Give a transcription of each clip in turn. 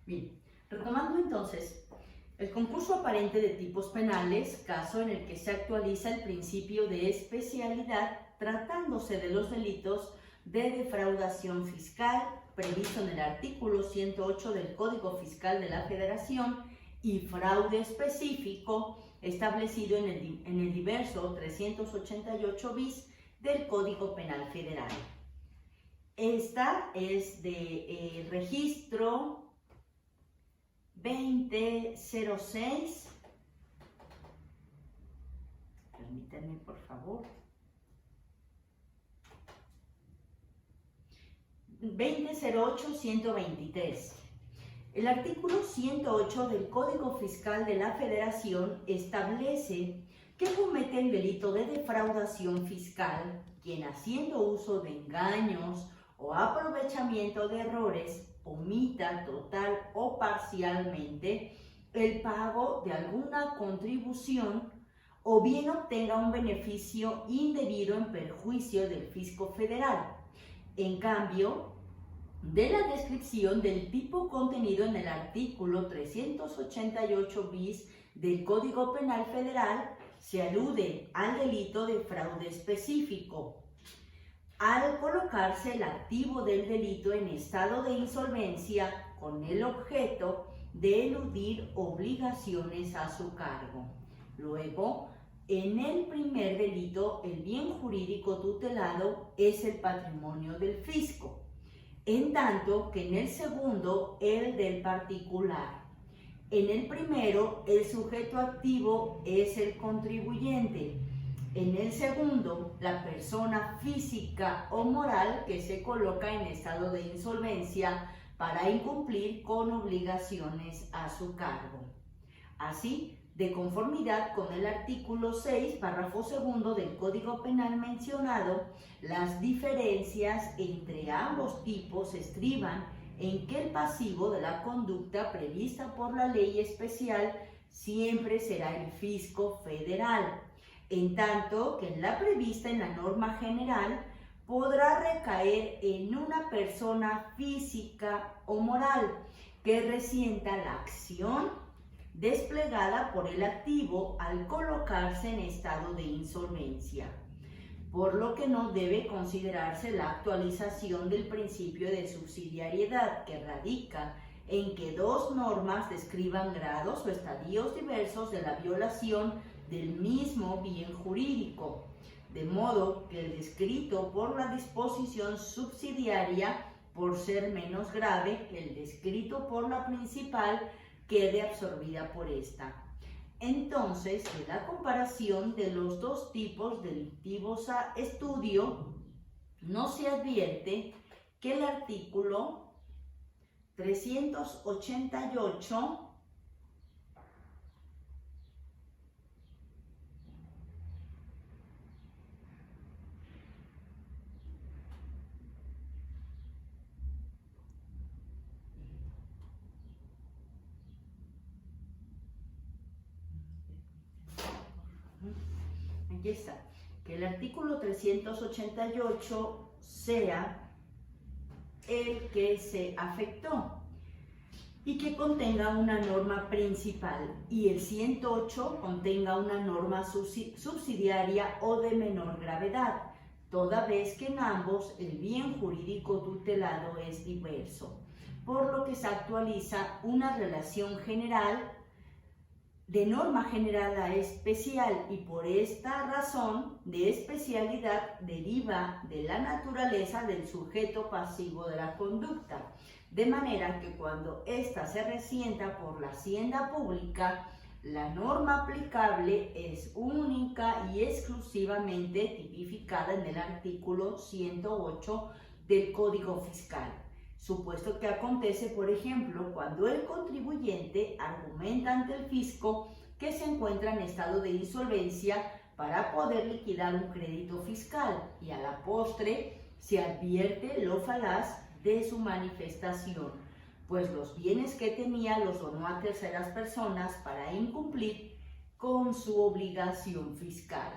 Bien, retomando entonces, el concurso aparente de tipos penales, caso en el que se actualiza el principio de especialidad tratándose de los delitos de defraudación fiscal previsto en el artículo 108 del Código Fiscal de la Federación y fraude específico establecido en el diverso 388 bis del Código Penal Federal. Esta es de registro 2006, permítanme por favor, 2008-123. El artículo 108 del Código Fiscal de la Federación establece que comete el delito de defraudación fiscal quien, haciendo uso de engaños o aprovechamiento de errores, omita total o parcialmente el pago de alguna contribución o bien obtenga un beneficio indebido en perjuicio del fisco federal. En cambio, de la descripción del tipo contenido en el artículo 388 bis del Código Penal Federal, se alude al delito de fraude específico, al colocarse el activo del delito en estado de insolvencia con el objeto de eludir obligaciones a su cargo. Luego, en el primer delito, el bien jurídico tutelado es el patrimonio del fisco, en tanto que en el segundo, el del particular. En el primero, el sujeto activo es el contribuyente. En el segundo, la persona física o moral que se coloca en estado de insolvencia para incumplir con obligaciones a su cargo. Así, de conformidad con el artículo 6, párrafo segundo del Código Penal mencionado, las diferencias entre ambos tipos estriban en que el pasivo de la conducta prevista por la ley especial siempre será el fisco federal, en tanto que en la prevista en la norma general podrá recaer en una persona física o moral que resienta la acción desplegada por el activo al colocarse en estado de insolvencia, por lo que no debe considerarse la actualización del principio de subsidiariedad, que radica en que dos normas describan grados o estadios diversos de la violación del mismo bien jurídico, de modo que el descrito por la disposición subsidiaria, por ser menos grave que el descrito por la principal, quede absorbida por esta. Entonces, de la comparación de los dos tipos delictivos a estudio, no se advierte que el artículo 388 aquí está, que el artículo 388 sea el que se afectó y que contenga una norma principal y el 108 contenga una norma subsidiaria o de menor gravedad, toda vez que en ambos el bien jurídico tutelado es diverso, por lo que se actualiza una relación general de norma general a especial, y por esta razón de especialidad deriva de la naturaleza del sujeto pasivo de la conducta, de manera que cuando ésta se resienta por la hacienda pública, la norma aplicable es única y exclusivamente tipificada en el artículo 108 del Código Fiscal. Supuesto que acontece, por ejemplo, cuando el contribuyente argumenta ante el fisco que se encuentra en estado de insolvencia para poder liquidar un crédito fiscal y a la postre se advierte lo falaz de su manifestación, pues los bienes que tenía los donó a terceras personas para incumplir con su obligación fiscal.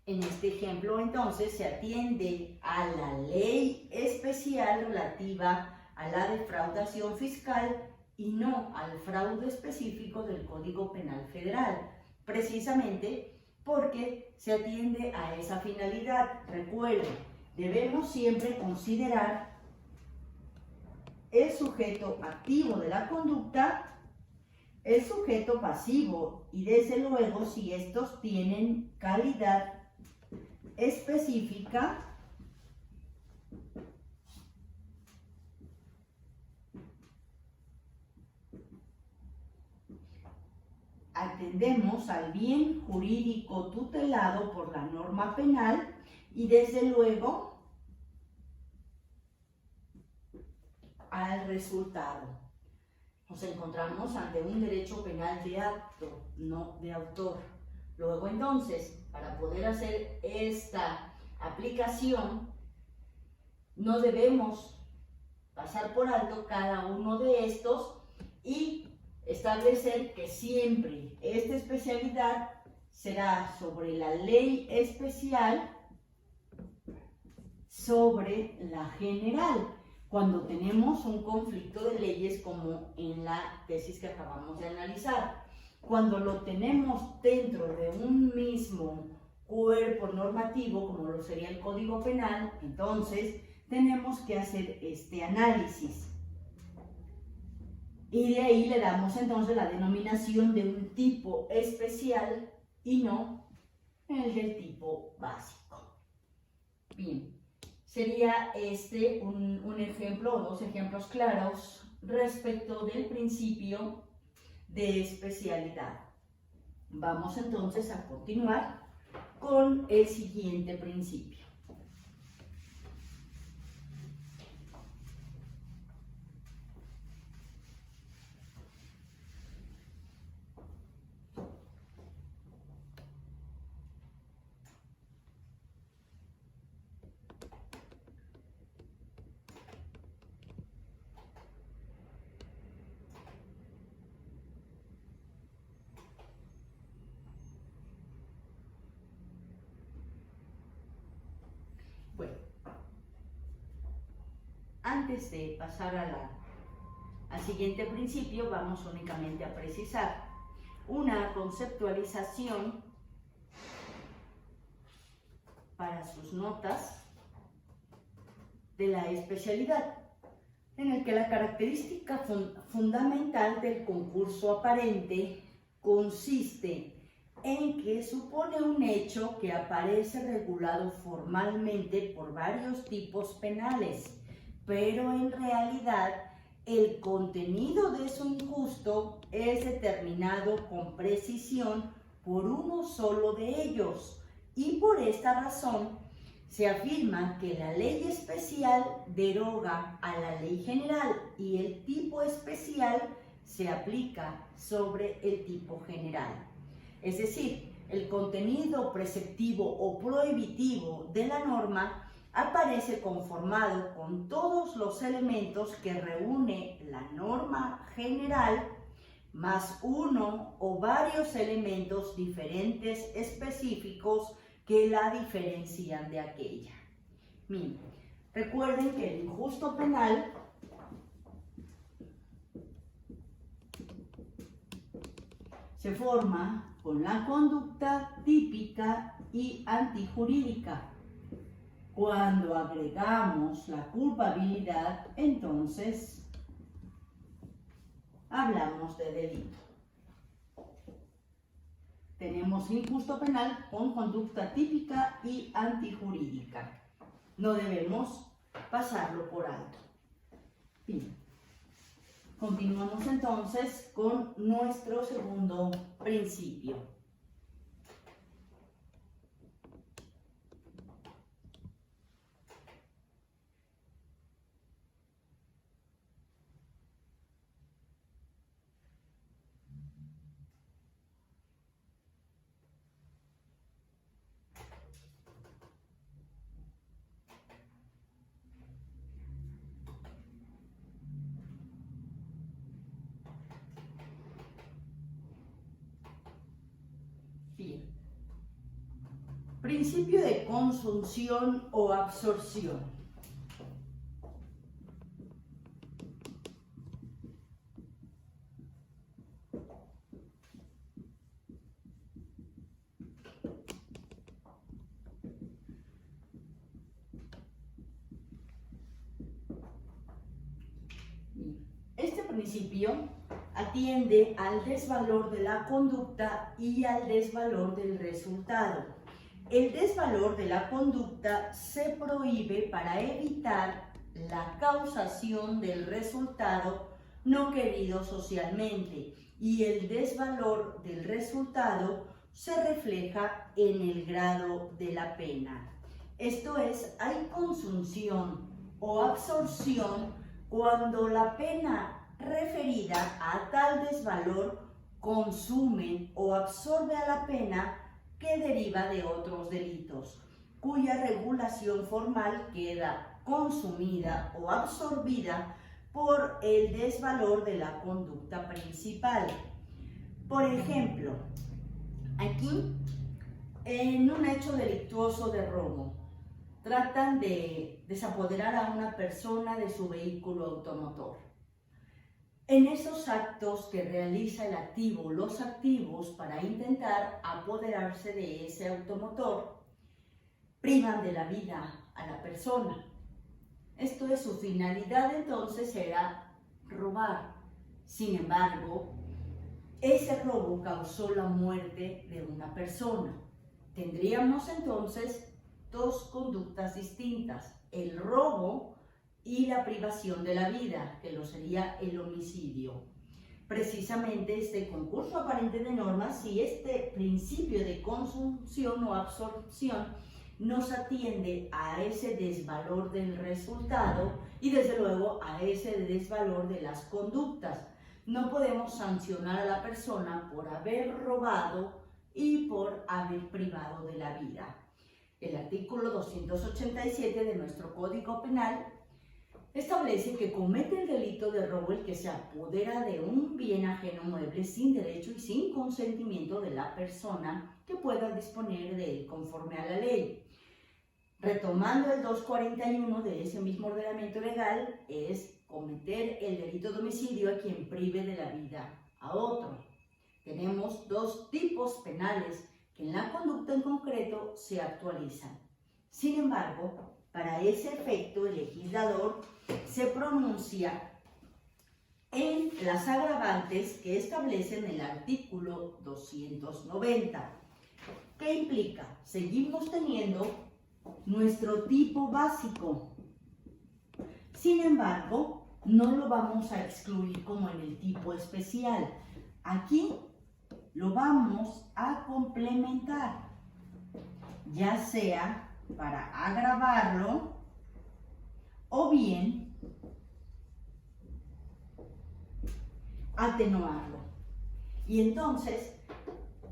En este ejemplo, entonces, se atiende a la ley especial relativa a la defraudación fiscal y no al fraude específico del Código Penal Federal, precisamente porque se atiende a esa finalidad. Recuerden, debemos siempre considerar el sujeto activo de la conducta, el sujeto pasivo y desde luego si estos tienen calidad específica atendemos al bien jurídico tutelado por la norma penal y desde luego al resultado. Nos encontramos ante un derecho penal de acto, no de autor. Luego entonces, para poder hacer esta aplicación, no debemos pasar por alto cada uno de estos y establecer que siempre esta especialidad será sobre la ley especial sobre la general, cuando tenemos un conflicto de leyes como en la tesis que acabamos de analizar. Cuando lo tenemos dentro de un mismo cuerpo normativo, como lo sería el Código Penal, entonces tenemos que hacer este análisis. Y de ahí le damos entonces la denominación de un tipo especial y no el del tipo básico. Bien, sería este un ejemplo o dos ejemplos claros respecto del principio de especialidad. Vamos entonces a continuar con el siguiente principio. Bueno, antes de pasar al siguiente principio, vamos únicamente a precisar una conceptualización para sus notas de la especialidad, en el que la característica fundamental del concurso aparente consiste en que supone un hecho que aparece regulado formalmente por varios tipos penales, pero en realidad el contenido de su injusto es determinado con precisión por uno solo de ellos, y por esta razón se afirma que la ley especial deroga a la ley general y el tipo especial se aplica sobre el tipo general. Es decir, el contenido preceptivo o prohibitivo de la norma aparece conformado con todos los elementos que reúne la norma general, más uno o varios elementos diferentes específicos que la diferencian de aquella. Miren, recuerden que el injusto penal se forma con la conducta típica y antijurídica. Cuando agregamos la culpabilidad, entonces hablamos de delito. Tenemos injusto penal con conducta típica y antijurídica. No debemos pasarlo por alto. Bien. Continuamos entonces con nuestro segundo principio. Bien. Principio de consunción o absorción. principio atiende al desvalor de la conducta y al desvalor del resultado. El desvalor de la conducta se prohíbe para evitar la causación del resultado no querido socialmente, y el desvalor del resultado se refleja en el grado de la pena. Esto es, hay consunción o absorción cuando la pena referida a tal desvalor consume o absorbe a la pena que deriva de otros delitos, cuya regulación formal queda consumida o absorbida por el desvalor de la conducta principal. Por ejemplo, aquí, en un hecho delictuoso de robo, tratan de desapoderar a una persona de su vehículo automotor. En esos actos que realiza el activo, los activos, para intentar apoderarse de ese automotor, privan de la vida a la persona. Esto es, su finalidad entonces era robar. Sin embargo, ese robo causó la muerte de una persona. Tendríamos entonces dos conductas distintas: el robo y la privación de la vida, que lo sería el homicidio. Precisamente este concurso aparente de normas, si este principio de consunción o absorción nos atiende a ese desvalor del resultado y desde luego a ese desvalor de las conductas. No podemos sancionar a la persona por haber robado y por haber privado de la vida. El artículo 287 de nuestro Código Penal establece que comete el delito de robo el que se apodera de un bien ajeno mueble sin derecho y sin consentimiento de la persona que pueda disponer de él conforme a la ley. Retomando el 241 de ese mismo ordenamiento legal, es cometer el delito de homicidio a quien prive de la vida a otro. Tenemos dos tipos penales que en la conducta en concreto se actualizan. Sin embargo, para ese efecto, el legislador se pronuncia en las agravantes que establecen el artículo 290. ¿Qué implica? Seguimos teniendo nuestro tipo básico. Sin embargo, no lo vamos a excluir como en el tipo especial. Aquí lo vamos a complementar, ya sea para agravarlo o bien atenuarlo. Y entonces,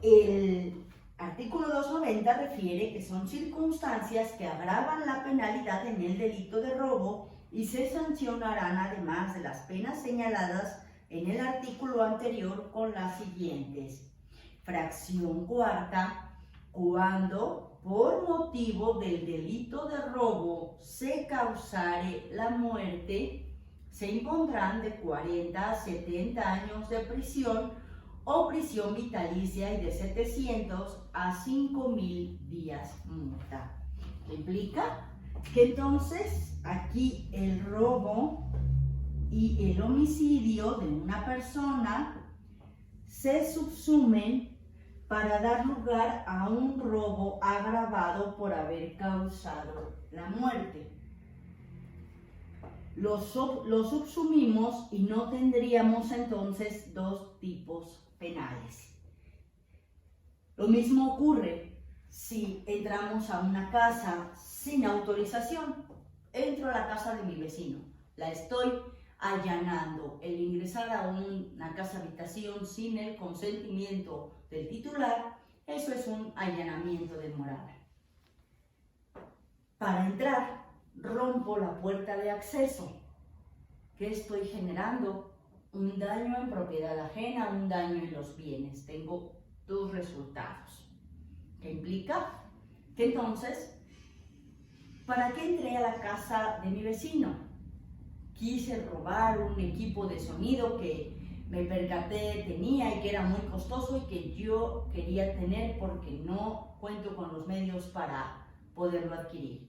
el artículo 290 refiere que son circunstancias que agravan la penalidad en el delito de robo y se sancionarán además de las penas señaladas en el artículo anterior con las siguientes. Fracción cuarta, cuando por motivo del delito de robo se causare la muerte, se impondrán de 40 a 70 años de prisión o prisión vitalicia y de 700 a 5.000 días multa. ¿Qué implica? Que entonces aquí el robo y el homicidio de una persona se subsumen para dar lugar a un robo agravado por haber causado la muerte. Lo subsumimos y no tendríamos entonces dos tipos penales. Lo mismo ocurre si entramos a una casa sin autorización. Entro a la casa de mi vecino, la estoy allanando. El ingresar a una casa habitación sin el consentimiento del titular, eso es un allanamiento de morada. Para entrar, rompo la puerta de acceso. ¿Qué estoy generando? Un daño en propiedad ajena, un daño en los bienes. Tengo dos resultados. ¿Qué implica? Que entonces, ¿para qué entré a la casa de mi vecino? Quise robar un equipo de sonido que me percaté tenía y que era muy costoso y que yo quería tener porque no cuento con los medios para poderlo adquirir.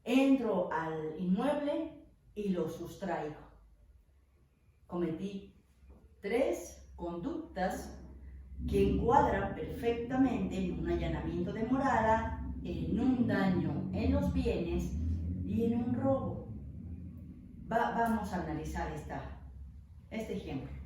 Entro al inmueble y lo sustraigo. cometí 3 conductas que encuadran perfectamente en un allanamiento de morada, en un daño en los bienes y en un robo. Vamos a analizar este ejemplo.